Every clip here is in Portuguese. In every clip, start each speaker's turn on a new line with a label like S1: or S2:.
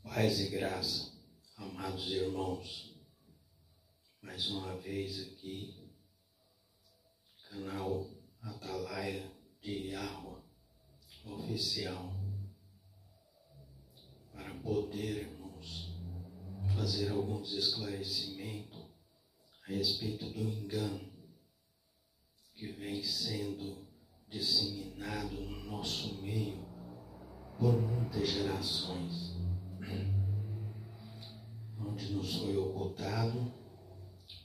S1: Paz e graça, amados irmãos, mais uma vez aqui, canal Atalaia de Yahua Oficial, para poder, irmãos, fazer alguns esclarecimentos a respeito do engano que vem sendo disseminado no nosso meio por muitas gerações, onde nos foi ocultado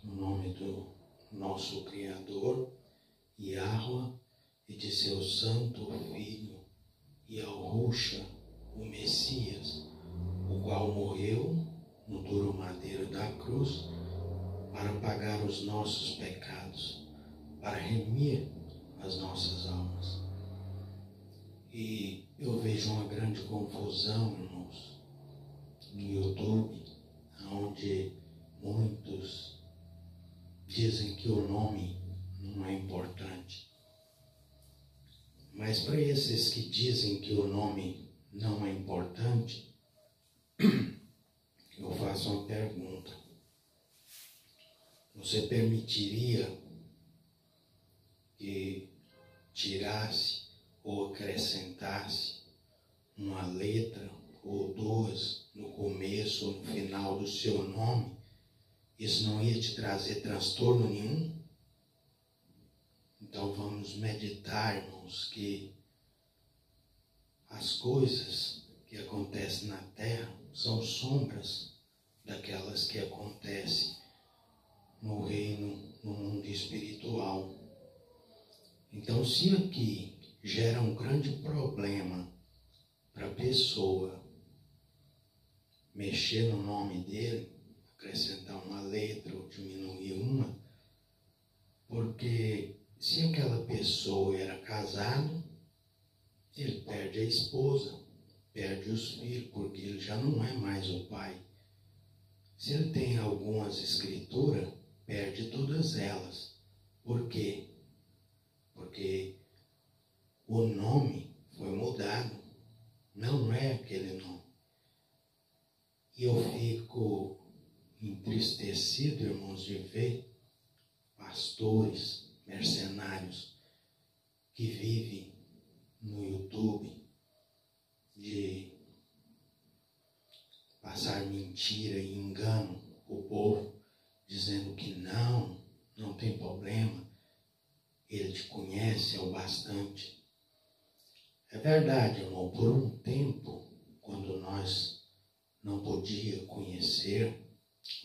S1: o nome do nosso Criador, Yahua, e de seu Santo Filho, Yahushua, o Messias, o qual morreu no duro madeiro da cruz para pagar os nossos pecados, para remir as nossas almas. E eu vejo uma grande confusão, irmãos, no YouTube, onde muitos dizem que o nome não é importante. Mas para esses que dizem que o nome não é importante, eu faço uma pergunta. Você permitiria que tirasse ou acrescentasse uma letra ou duas no começo ou no final do seu nome? Isso não ia te trazer transtorno nenhum? Então vamos meditar, irmãos, que as coisas que acontecem na terra são sombras daquelas que acontecem no reino, no mundo espiritual. Então, se aqui gera um grande problema para a pessoa mexer no nome dele, acrescentar uma letra ou diminuir uma, porque se aquela pessoa era casado, ele perde a esposa, perde os filhos, porque ele já não é mais o pai. Se ele tem algumas escrituras, perde todas elas. Por quê? Porque o nome foi mudado, não é aquele nome. E eu fico entristecido, irmãos, de ver pastores, mercenários, que vivem no YouTube, de passar mentira e engano o povo, dizendo que não tem problema, ele te conhece o bastante. É verdade, irmão, por um tempo, quando nós não podíamos conhecer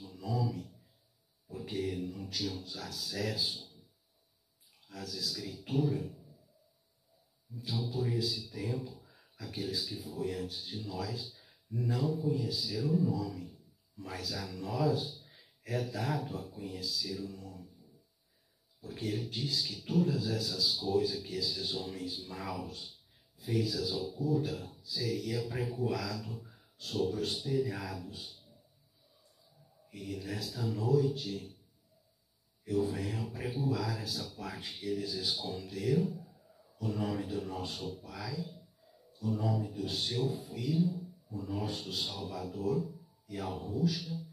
S1: o nome, porque não tínhamos acesso às escrituras, então por esse tempo, aqueles que foram antes de nós não conheceram o nome, mas a nós é dado a conhecer o nome. Porque ele diz que todas essas coisas que esses homens maus fez as ocultas, seria pregoado sobre os telhados. E nesta noite eu venho pregoar essa parte que eles esconderam, o nome do nosso Pai, o nome do seu Filho, o nosso Salvador, Yahushua,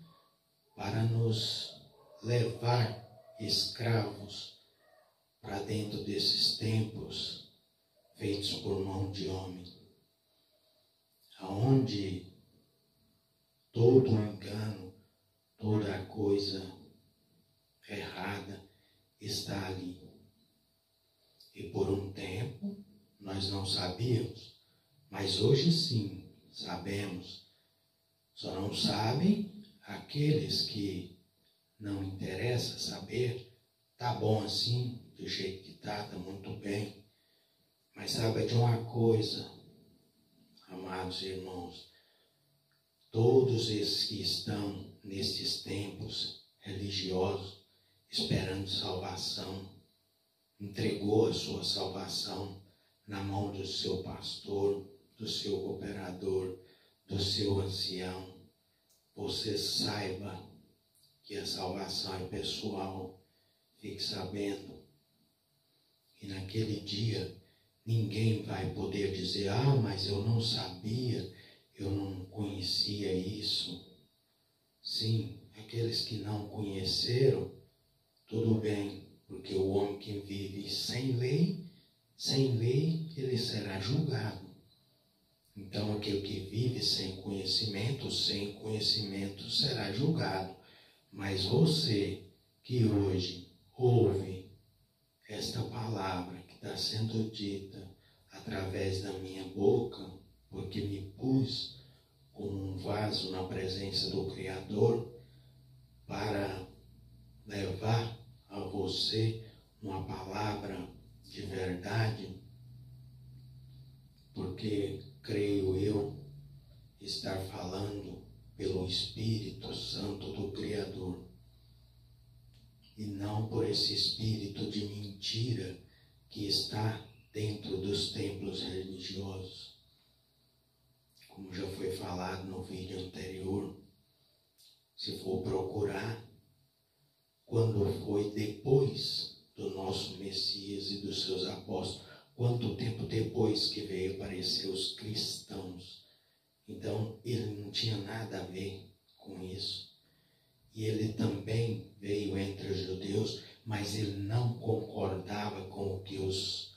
S1: para nos levar escravos para dentro desses templos feitos por mão de homem, aonde todo engano, toda coisa errada está ali. E por um tempo nós não sabíamos, mas hoje sim sabemos. Só não sabem aqueles que não interessa saber. Tá bom assim, do jeito que tá muito bem. Mas saiba de uma coisa, amados irmãos, todos esses que estão nestes tempos religiosos, esperando salvação, entregou a sua salvação na mão do seu pastor, do seu cooperador, do seu ancião. Você saiba que a salvação é pessoal. Fique sabendo que naquele dia ninguém vai poder dizer: ah, mas eu não sabia, eu não conhecia isso. Sim, aqueles que não conheceram, tudo bem, porque o homem que vive sem lei, ele será julgado. Então, aquele que vive sem conhecimento será julgado. Mas você que hoje ouve esta palavra que está sendo dita através da minha boca, porque me pus como um vaso na presença do Criador para levar a você uma palavra de verdade, porque creio eu estar falando pelo Espírito Santo do Criador e não por esse espírito de mentira que está dentro dos templos religiosos. Como já foi falado no vídeo anterior, se for procurar, quando foi depois do nosso Messias e dos seus apóstolos, quanto tempo depois que veio aparecer os cristãos. Então, ele não tinha nada a ver com isso. E ele também veio entre os judeus, mas ele não concordava com o que os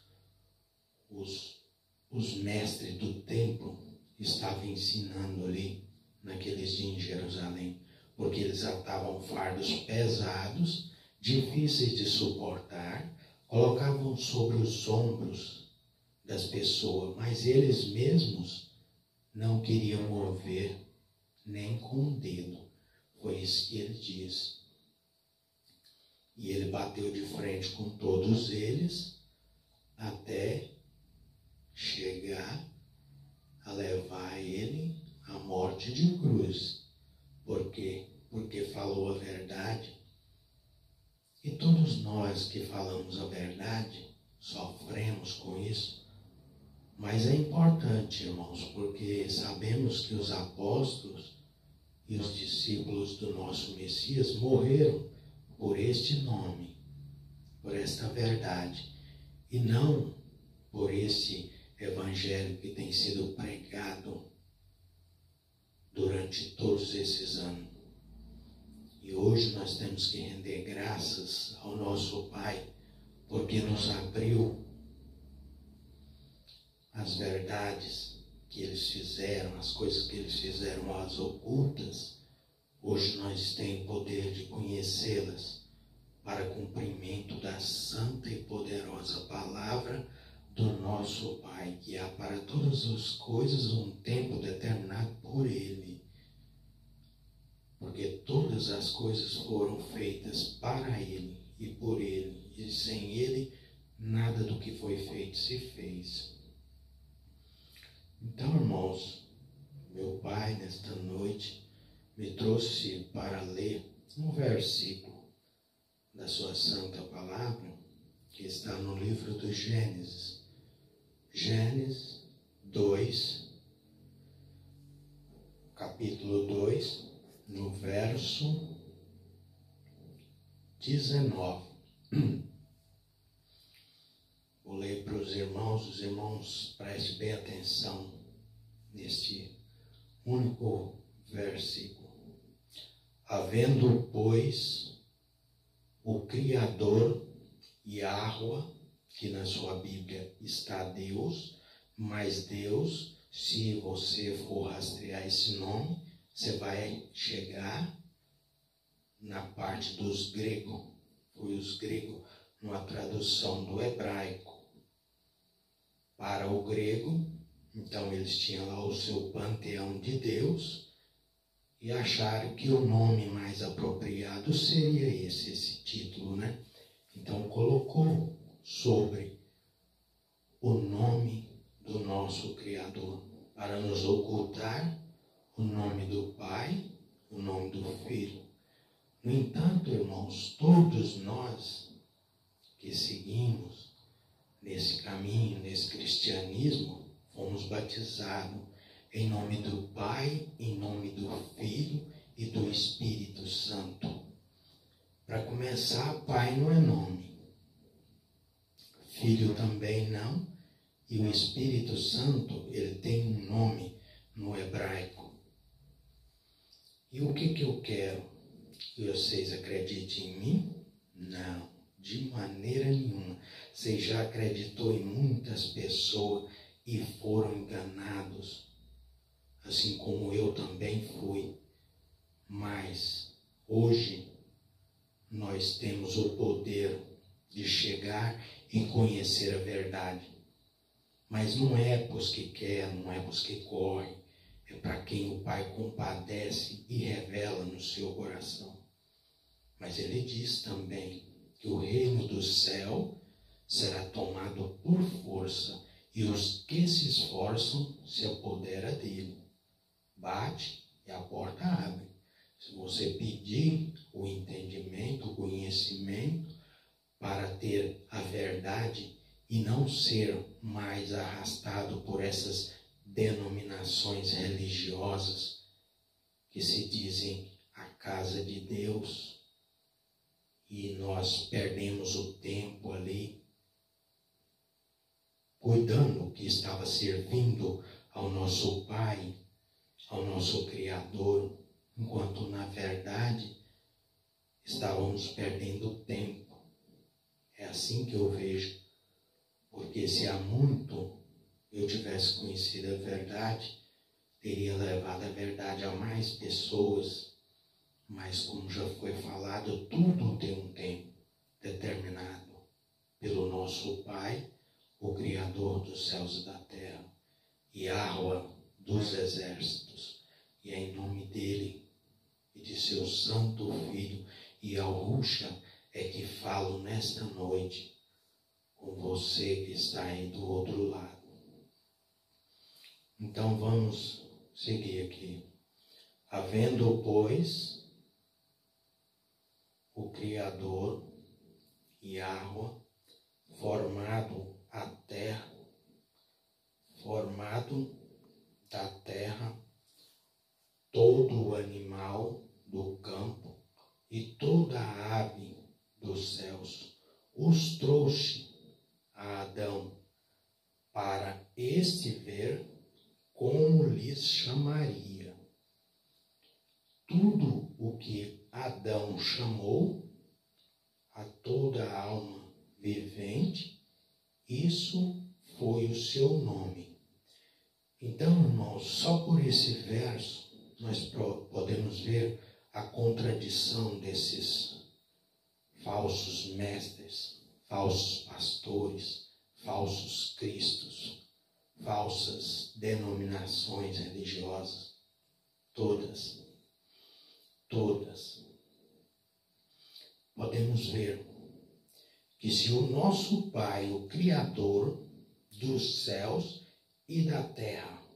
S1: mestres do templo estavam ensinando ali, naqueles dias em Jerusalém. Porque eles atavam fardos pesados, difíceis de suportar, colocavam sobre os ombros das pessoas, mas eles mesmos não queriam mover nem com o dedo. Foi isso que ele disse. E ele bateu de frente com todos eles até chegar a levar ele à morte de cruz. Por quê? Porque falou a verdade. E todos nós que falamos a verdade sofremos com isso. Mas é importante, irmãos, porque sabemos que os apóstolos e os discípulos do nosso Messias morreram por este nome, por esta verdade, e não por esse evangelho que tem sido pregado durante todos esses anos. E hoje nós temos que render graças ao nosso Pai, porque nos abriu as verdades que eles fizeram, as coisas que eles fizeram às ocultas. Hoje nós temos poder de conhecê-las para cumprimento da santa e poderosa palavra do nosso Pai, que há para todas as coisas um tempo determinado por Ele. Porque todas as coisas foram feitas para Ele e por Ele, e sem Ele nada do que foi feito se fez. Então, irmãos, meu Pai nesta noite me trouxe para ler um versículo da sua santa palavra, que está no livro do Gênesis. Gênesis 2, capítulo 2, no verso 19. Vou ler para os irmãos prestem bem atenção neste único versículo. Havendo, pois, o Criador, Yahweh, que na sua Bíblia está Deus, mas Deus, se você for rastrear esse nome, você vai chegar na parte dos gregos. Foi os gregos, numa tradução do hebraico para o grego. Então eles tinham lá o seu panteão de Deus e acharam que o nome mais apropriado seria esse título, né? Então colocou sobre o nome do nosso Criador, para nos ocultar o nome do Pai, o nome do Filho. No entanto, irmãos, todos nós que seguimos nesse caminho, nesse cristianismo, fomos batizados em nome do Pai, em nome do Filho e do Espírito Santo. Para começar, Pai não é nome, Filho também não, e o Espírito Santo, ele tem um nome no hebraico, que eu quero? Que vocês acreditem em mim? Não, de maneira nenhuma. Você já acreditou em muitas pessoas e foram enganados, assim como eu também fui. Mas hoje nós temos o poder de chegar e conhecer a verdade. Mas não é para os que querem, não é para os que correm, é para quem o Pai compadece e revela no seu coração. Mas ele diz também que o reino do céu será tomado por força, e os que se esforçam se apodera dele. Bate e a porta abre. Se você pedir o entendimento, o conhecimento, para ter a verdade e não ser mais arrastado por essas denominações religiosas que se dizem a casa de Deus, e nós perdemos o tempo ali cuidando que estava servindo ao nosso Pai, ao nosso Criador, enquanto na verdade estávamos perdendo tempo. É assim que eu vejo, porque se há muito eu tivesse conhecido a verdade, teria levado a verdade a mais pessoas, mas como já foi falado, tudo tem um tempo determinado pelo nosso Pai, o Criador dos céus e da terra, Yahweh dos exércitos, e é em nome dele e de seu santo Filho Yahushua é que falo nesta noite com você que está aí do outro lado. Então vamos seguir aqui. Havendo, pois, o Criador, Yahweh, formado da terra, todo o animal do campo e toda a ave dos céus, os trouxe a Adão, para este ver como lhes chamaria. Tudo o que Adão chamou a toda a alma vivente, isso foi o seu nome. Então, irmãos, só por esse verso nós podemos ver a contradição desses falsos mestres, falsos pastores, falsos cristos, falsas denominações religiosas, todas. Podemos ver que se o nosso Pai, o Criador dos céus e da terra,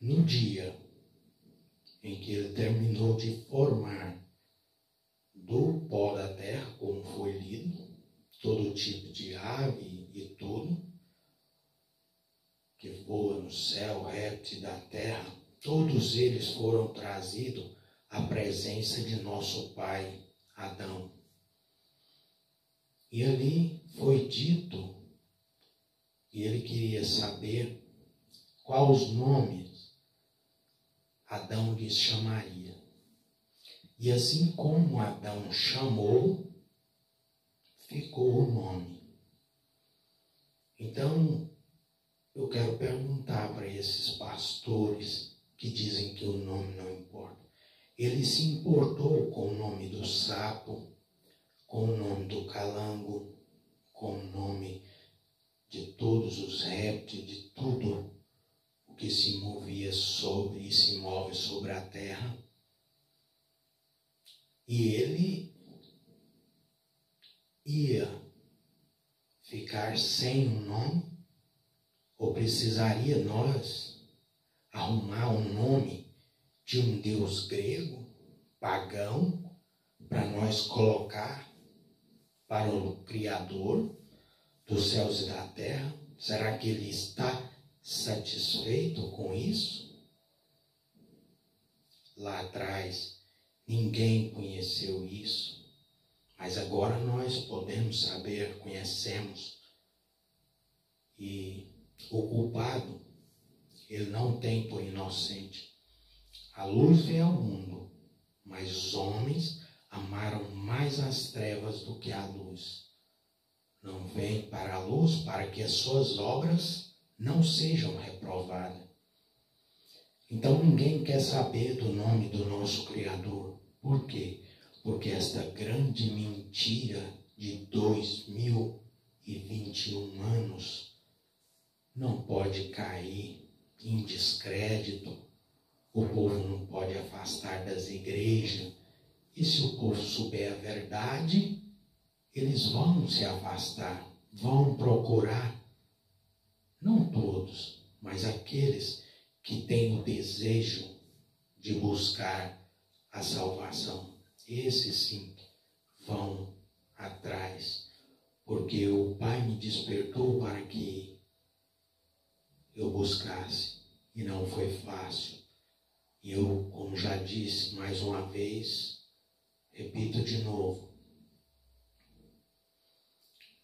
S1: no dia em que ele terminou de formar do pó da terra, como foi lido, todo tipo de ave e tudo que voa no céu, réptil da terra, todos eles foram trazidos à presença de nosso pai Adão. E ali foi dito que ele queria saber quais nomes Adão lhes chamaria. E assim como Adão chamou, ficou o nome. Então, eu quero perguntar para esses pastores que dizem que o nome não importa. Ele se importou com o nome do sapo, com o nome do calango, com o nome de todos os répteis, de tudo o que se movia sobre e se move sobre a terra. E ele ia ficar sem um nome? Ou precisaria nós arrumar um nome de um deus grego, pagão, para nós colocar para o Criador dos céus e da terra? Será que ele está satisfeito com isso? Lá atrás, ninguém conheceu isso, mas agora nós podemos saber, conhecemos. E o culpado, ele não tem por inocente. A luz veio ao mundo, mas os homens amaram mais as trevas do que a luz. Não vêm para a luz para que as suas obras não sejam reprovadas. Então ninguém quer saber do nome do nosso Criador. Por quê? Porque esta grande mentira de 2021 anos não pode cair em descrédito. O povo não pode afastar das igrejas. E se o povo souber a verdade, eles vão se afastar, vão procurar. Não todos, mas aqueles que têm o desejo de buscar a salvação. Esses sim vão atrás. Porque o Pai me despertou para que eu buscasse. E não foi fácil. E eu, como já disse mais uma vez, repito de novo,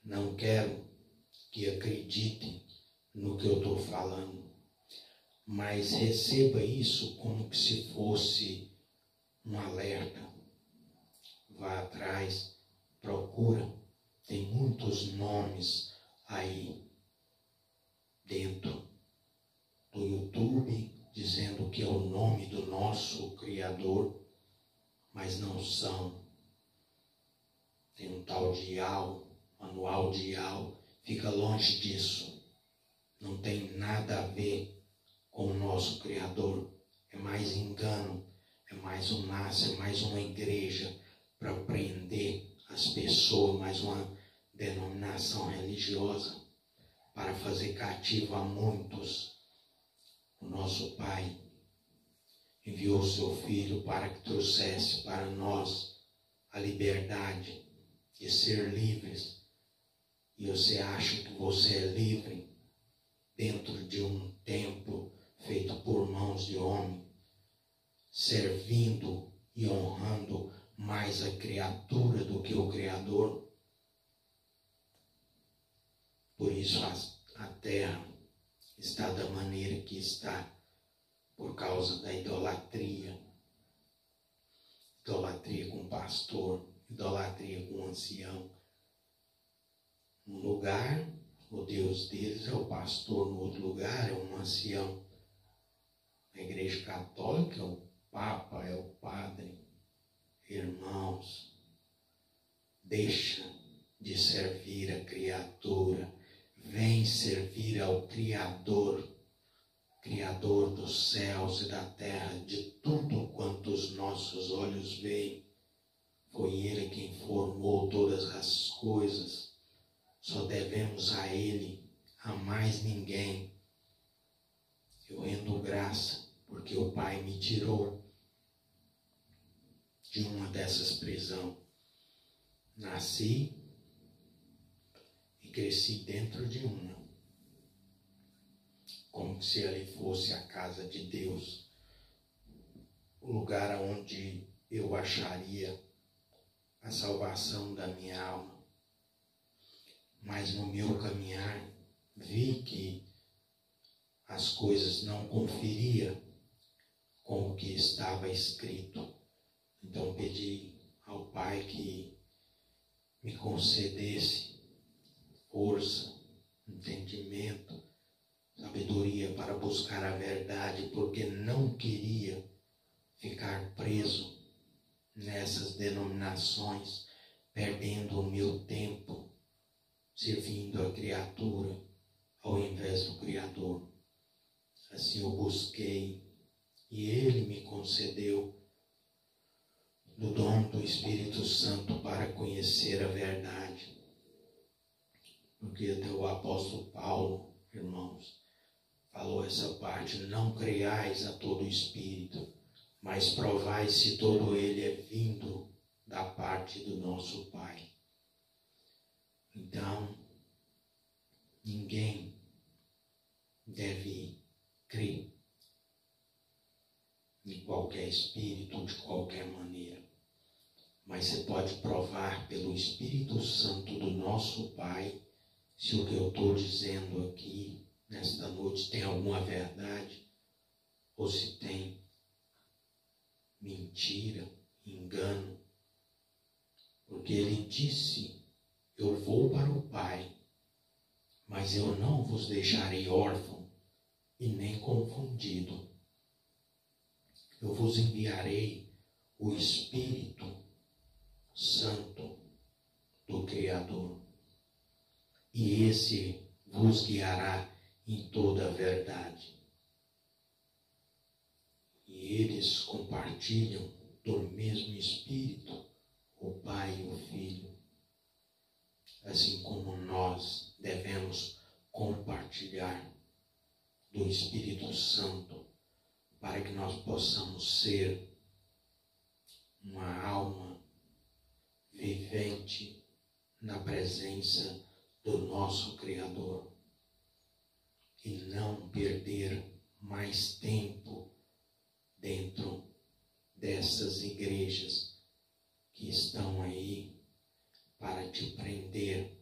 S1: não quero que acreditem no que eu estou falando, mas receba isso como que se fosse um alerta. Vá atrás, procura, tem muitos nomes aí dentro do YouTube, dizendo que é o nome do nosso Criador, mas não são. Tem um tal de manual de fica longe disso. Não tem nada a ver com o nosso Criador. É mais engano, é mais um massa, é mais uma igreja para prender as pessoas, mais uma denominação religiosa para fazer cativo a muitos. O nosso Pai enviou seu Filho para que trouxesse para nós a liberdade de ser livres. E você acha que você é livre dentro de um templo feito por mãos de homem, servindo e honrando mais a criatura do que o Criador? Por isso a terra está da maneira que está, por causa da idolatria. Idolatria com pastor, idolatria com ancião. Um lugar, o Deus deles é o pastor, no outro lugar é um ancião. Na igreja católica é o Papa, é o Padre. Irmãos, deixa de servir a criatura. Vem servir ao Criador, Criador dos céus e da terra, de tudo quanto os nossos olhos veem. Foi Ele quem formou todas as coisas. Só devemos a Ele, a mais ninguém. Eu rendo graça, porque o Pai me tirou de uma dessas prisões. Nasci e cresci dentro de uma, como se ali fosse a casa de Deus, o lugar onde eu acharia a salvação da minha alma. Mas no meu caminhar, vi que as coisas não conferiam com o que estava escrito. Então pedi ao Pai que me concedesse força, entendimento, sabedoria para buscar a verdade, porque não queria ficar preso nessas denominações, perdendo o meu tempo servindo a criatura ao invés do Criador. Assim eu busquei e Ele me concedeu do dom do Espírito Santo para conhecer a verdade. Porque até o apóstolo Paulo, irmãos, falou essa parte: não creiais a todo espírito, mas provai se todo ele é vindo da parte do nosso Pai. Então, ninguém deve crer em qualquer espírito, de qualquer maneira. Mas você pode provar pelo Espírito Santo do nosso Pai se o que eu estou dizendo aqui, nesta noite, tem alguma verdade, ou se tem mentira, engano. Porque ele disse, eu vou para o Pai, mas eu não vos deixarei órfão e nem confundido. Eu vos enviarei o Espírito Santo do Criador, e esse vos guiará em toda a verdade. E eles compartilham do mesmo Espírito, o Pai e o Filho, assim como nós devemos compartilhar do Espírito Santo, para que nós possamos ser uma alma vivente na presença do nosso Criador e não perder mais tempo dentro dessas igrejas que estão aí para te prender.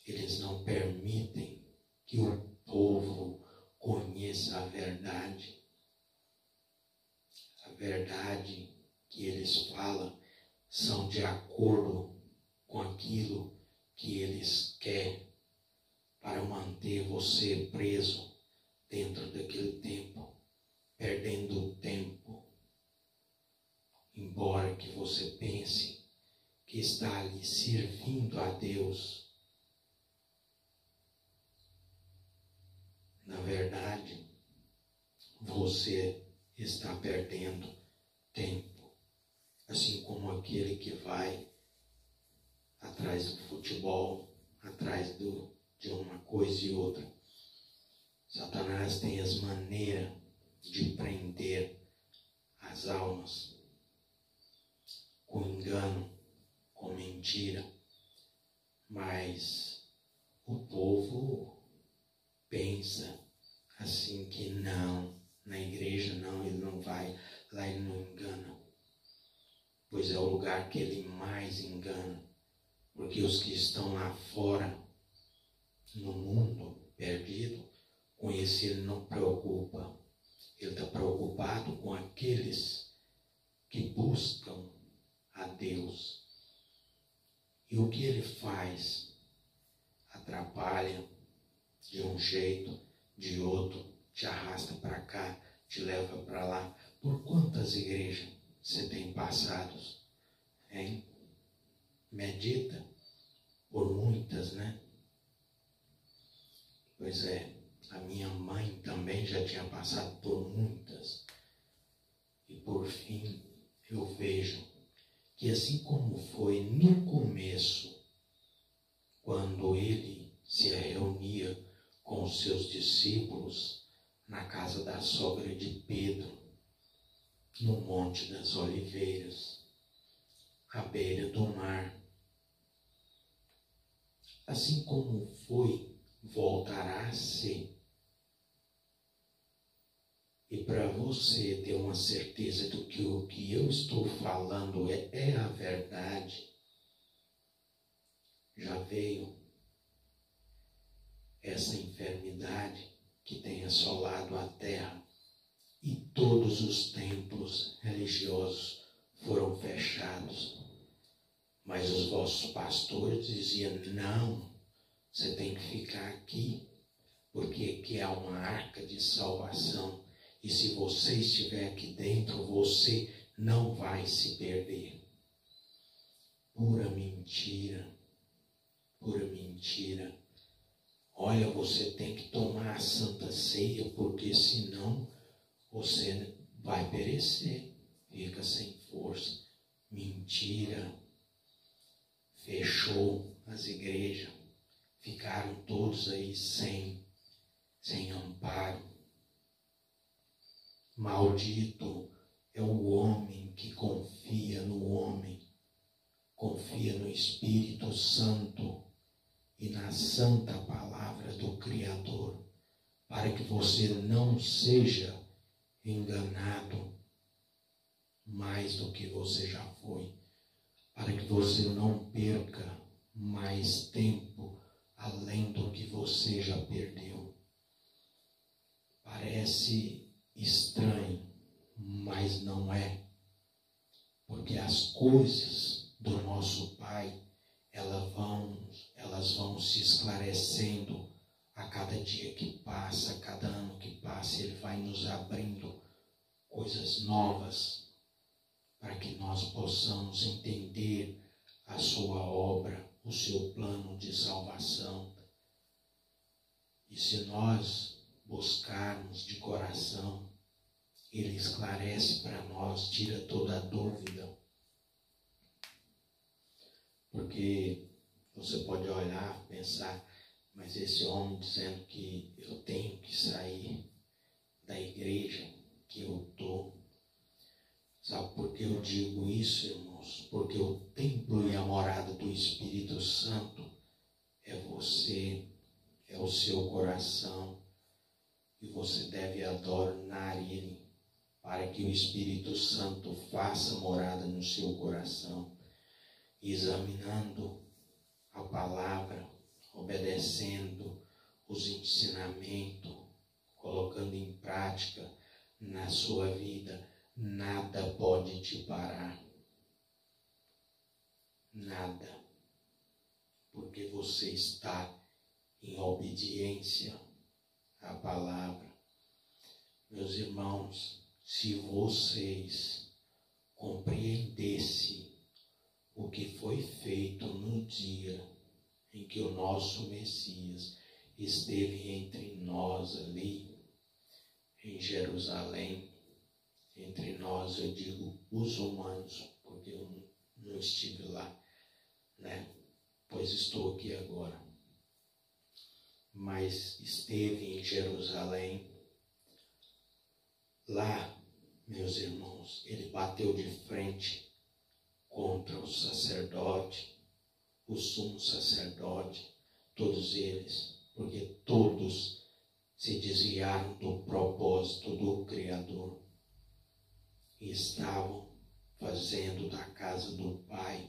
S1: Eles não permitem que o povo conheça a verdade. A verdade que eles falam são de acordo com aquilo que eles querem para manter você preso dentro daquele tempo, perdendo tempo. Embora que você pense que está ali servindo a Deus, na verdade, você está perdendo tempo. Assim como aquele que vai atrás do futebol, atrás de uma coisa e outra. Satanás tem as maneiras de prender as almas com engano, com mentira. Mas o povo pensa assim que não, na igreja não, ele não vai, lá ele não engana. Pois é o lugar que ele mais engana. Porque os que estão lá fora, no mundo perdido, com esse ele não preocupa. Ele está preocupado com aqueles que buscam a Deus. E o que ele faz? Atrapalha de um jeito, de outro, te arrasta para cá, te leva para lá. Por quantas igrejas você tem passado? Hein? Medita. Por muitas, né? Pois é, a minha mãe também já tinha passado por muitas. E por fim, eu vejo que assim como foi no começo, quando ele se reunia com os seus discípulos na casa da sogra de Pedro, no Monte das Oliveiras, à beira do mar. Assim como foi, voltará a ser. E para você ter uma certeza do que o que eu estou falando é a verdade, já veio essa enfermidade que tem assolado a terra e todos os templos religiosos foram fechados. Mas os vossos pastores diziam, não, você tem que ficar aqui, porque aqui há uma arca de salvação. E se você estiver aqui dentro, você não vai se perder. Pura mentira, pura mentira. Olha, você tem que tomar a Santa Ceia, porque senão você vai perecer, fica sem força. Mentira. Fechou as igrejas, ficaram todos aí sem amparo. Maldito é o homem que confia no homem, confia no Espírito Santo e na santa palavra do Criador, para que você não seja enganado mais do que você já foi, para que você não perca mais tempo além do que você já perdeu. Parece estranho, mas não é. Porque as coisas do nosso Pai, elas vão se esclarecendo a cada dia que passa, a cada ano que passa. Ele vai nos abrindo coisas novas para que nós possamos entender a sua obra, o seu plano de salvação. E se nós buscarmos de coração, ele esclarece para nós, tira toda a dúvida. Porque você pode olhar, pensar, mas esse homem dizendo que eu tenho que sair da igreja que eu estou. Sabe por que eu digo isso, irmãos? Porque o templo e a morada do Espírito Santo é você, é o seu coração. E você deve adornar ele para que o Espírito Santo faça morada no seu coração. Examinando a palavra, obedecendo os ensinamentos, colocando em prática na sua vida, nada pode te parar. Nada. Porque você está em obediência à palavra. Meus irmãos, se vocês compreendessem o que foi feito no dia em que o nosso Messias esteve entre nós ali, em Jerusalém, entre nós, eu digo os humanos, porque eu não estive lá, né? Pois estou aqui agora. Mas esteve em Jerusalém. Lá, meus irmãos, ele bateu de frente contra o sacerdote, o sumo sacerdote, todos eles, porque todos se desviaram do propósito do Criador e estavam fazendo da casa do Pai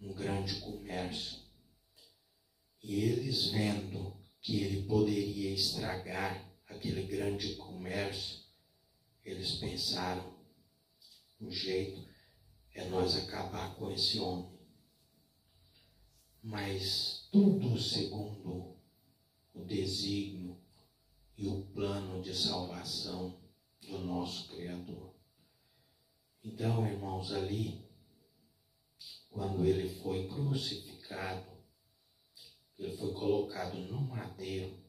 S1: um grande comércio. E eles, vendo que ele poderia estragar aquele grande comércio, eles pensaram, o jeito é nós acabar com esse homem. Mas tudo segundo o desígnio e o plano de salvação do nosso Criador. Então, irmãos, ali, quando ele foi crucificado, ele foi colocado no madeiro,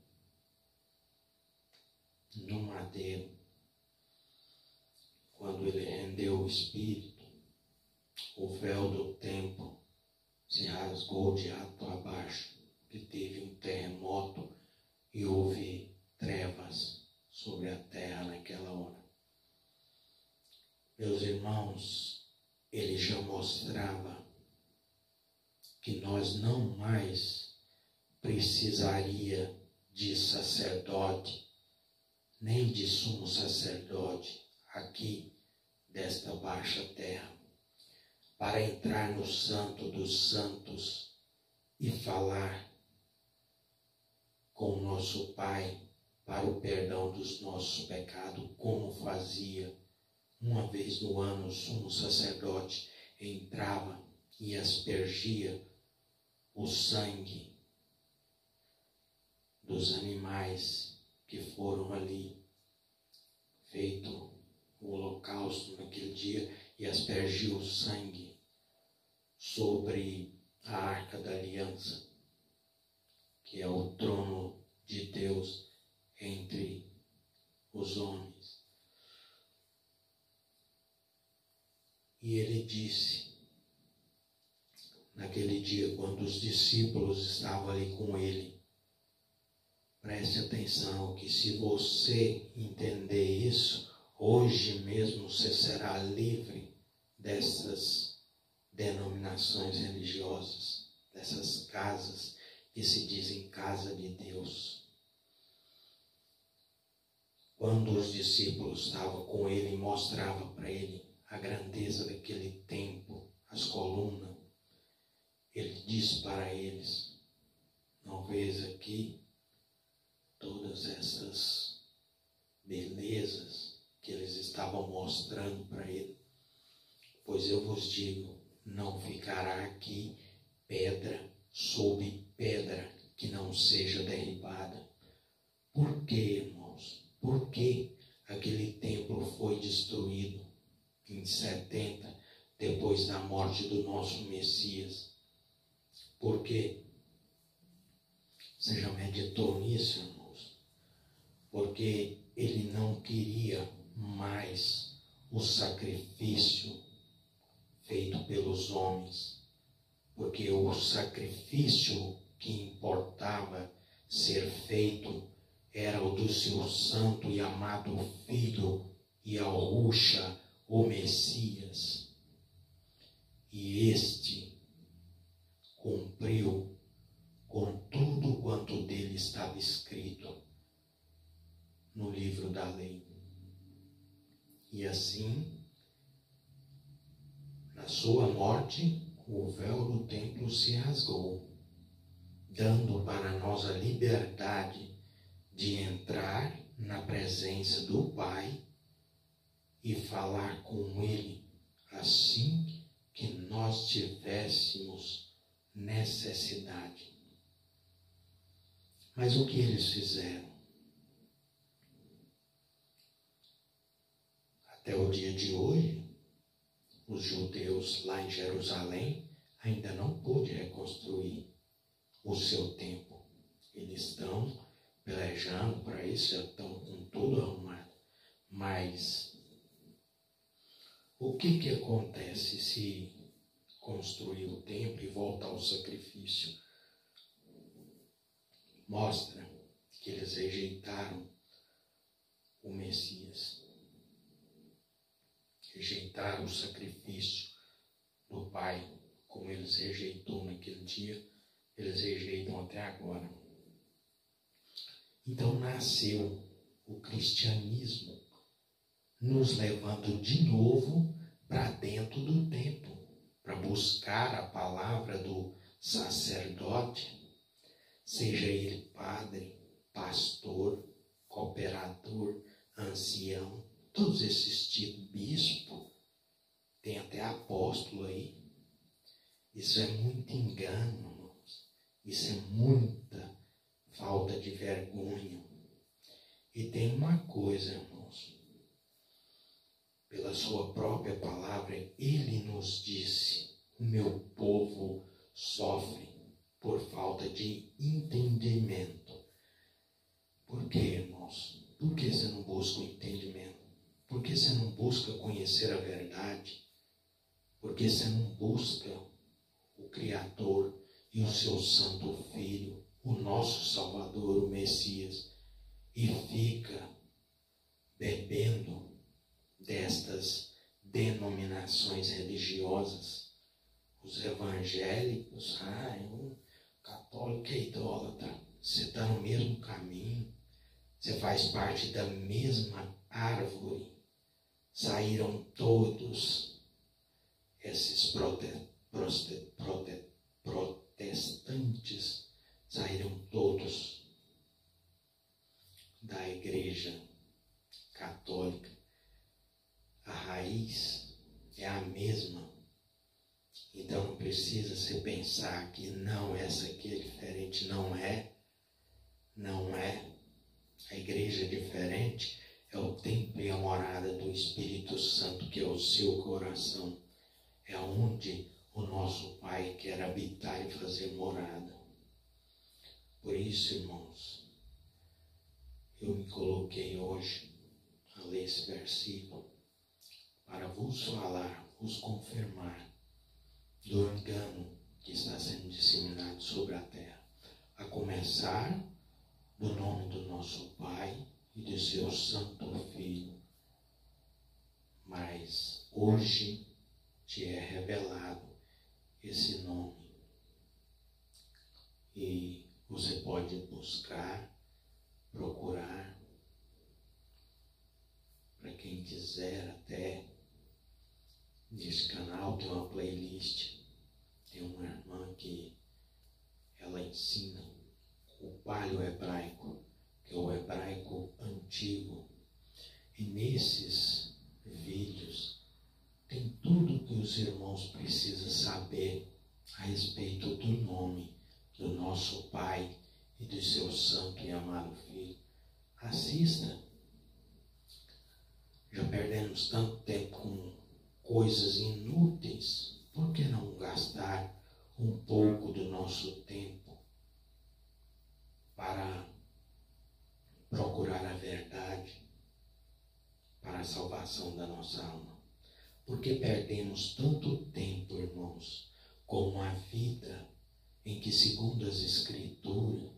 S1: quando ele rendeu o Espírito, o véu do templo se rasgou de alto a baixo, que teve um terremoto e houve trevas sobre a terra naquela hora. Meus irmãos, ele já mostrava que nós não mais precisaria de sacerdote, nem de sumo sacerdote aqui desta baixa terra, para entrar no Santo dos Santos e falar com o nosso Pai para o perdão dos nossos pecados, como fazia uma vez no ano o sumo sacerdote entrava e aspergia o sangue dos animais que foram ali feito o holocausto naquele dia e aspergiu o sangue sobre a Arca da Aliança, que é o trono de Deus entre os homens. E ele disse, naquele dia, quando os discípulos estavam ali com ele, preste atenção que se você entender isso, hoje mesmo você será livre dessas denominações religiosas, dessas casas que se dizem casa de Deus. Quando os discípulos estavam com ele e mostravam para ele a grandeza daquele templo, as colunas, ele disse para eles, não vês aqui todas essas belezas que eles estavam mostrando para ele? Pois eu vos digo, não ficará aqui pedra sobre pedra que não seja derribada. Por quê, irmãos? Por que aquele templo foi destruído em 70, depois da morte do nosso Messias? Por quê? Você já meditou nisso, irmãos? Porque ele não queria mais o sacrifício feito pelos homens. Porque o sacrifício que importava ser feito era o do seu santo e amado Filho Yahushua, o Messias. E este cumpriu com tudo quanto dele estava escrito no livro da lei. E assim, na sua morte, o véu do templo se rasgou, dando para nós a liberdade de entrar na presença do Pai e falar com Ele assim que nós tivéssemos necessidade. Mas o que eles fizeram? Até o dia de hoje, os judeus lá em Jerusalém ainda não pôde reconstruir o seu templo. Eles estão pelejando para isso, já estão com tudo arrumado. Mas o que acontece se construir o templo e voltar ao sacrifício? Mostra que eles rejeitaram o Messias. Rejeitaram o sacrifício do Pai, como eles rejeitou naquele dia, eles rejeitam até agora. Então nasceu o cristianismo, nos levando de novo para dentro do templo, para buscar a palavra do sacerdote, seja ele padre, pastor, cooperador, ancião, todos esses tipos, bispo, tem até apóstolo aí. Isso é muito engano, irmãos. Isso é muita falta de vergonha. E tem uma coisa, irmãos. Pela sua própria palavra, ele nos disse: o meu povo sofre por falta de entendimento. Por quê, irmãos? Por que você não busca o entendimento? Por que você não busca conhecer a verdade? Por que você não busca o Criador e o seu Santo Filho, o nosso Salvador, o Messias, e fica bebendo destas denominações religiosas? Os evangélicos, o católico é idólatra. Você está no mesmo caminho, você faz parte da mesma árvore. Saíram todos esses protestantes, saíram todos da igreja católica. A raiz é a mesma. Então não precisa se pensar que não, essa aqui é diferente. Não é. A igreja é diferente. É o templo e a morada do Espírito Santo, que é o seu coração. É onde o nosso Pai quer habitar e fazer morada. Por isso, irmãos, eu me coloquei hoje a ler esse versículo para vos falar, vos confirmar do engano que está sendo disseminado sobre a terra, a começar do nome do nosso Pai e de seu Santo Filho. Mas hoje te é revelado esse nome e você pode buscar, procurar. Para quem quiser, até nesse canal tem uma playlist, tem uma irmã que ela ensina o paleo hebraico, que é o hebraico antigo. E nesses vídeos tem tudo que os irmãos precisam saber a respeito do nome do nosso Pai e do seu santo e amado Filho. Assista. Já perdemos tanto tempo com coisas inúteis. Por que não gastar um pouco do nosso tempo para procurar a verdade, para a salvação da nossa alma? Por que perdemos tanto tempo, irmãos, com uma vida em que, segundo as Escrituras,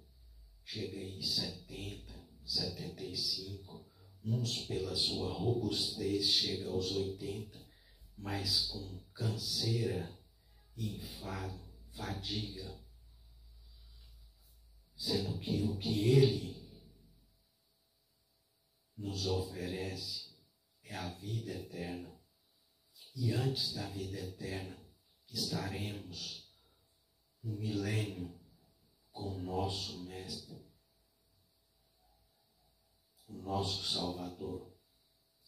S1: chega aí 70, 75, uns pela sua robustez chega aos 80, mas com canseira, enfado, fadiga, sendo que o que Ele nos oferece é a vida eterna. E antes da vida eterna, estaremos no milênio com o nosso Mestre, o nosso Salvador,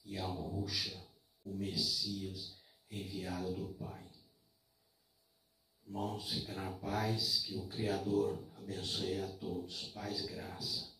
S1: Yahushua, o Messias enviado do Pai. Irmãos, fica na paz, que o Criador abençoe a todos. Paz e graça.